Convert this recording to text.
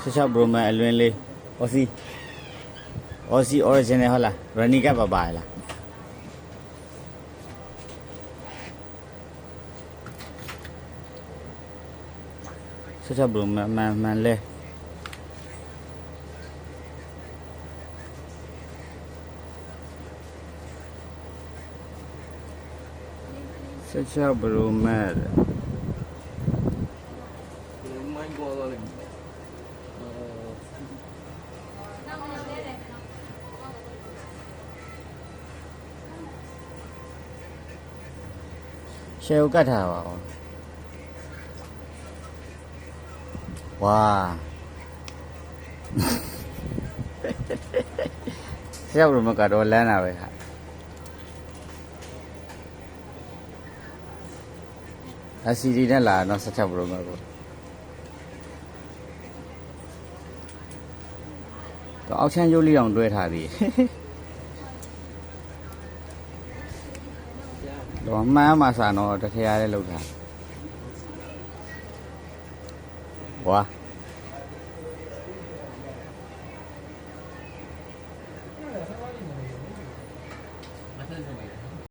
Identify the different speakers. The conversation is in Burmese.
Speaker 1: 16 Pro Max အလွင်းလေး Aussie original ဟုတ်လား Running Cap ပါလား16 Pro Max မှန်လဲ16 Pro Max ရှယ်ကိုကတ်ထားပါဦးဝါ16 Pro Max ကတော့လမ်းတာပဲဟာLCD နဲ့လာတော့16 Pro Max ကိုတော့အောက်ချမ်းရိုးလေးအောင်တွဲထားသေးတော့မှန်းမှာစာတော့တစ်ထရရဲလောက်တာဝါ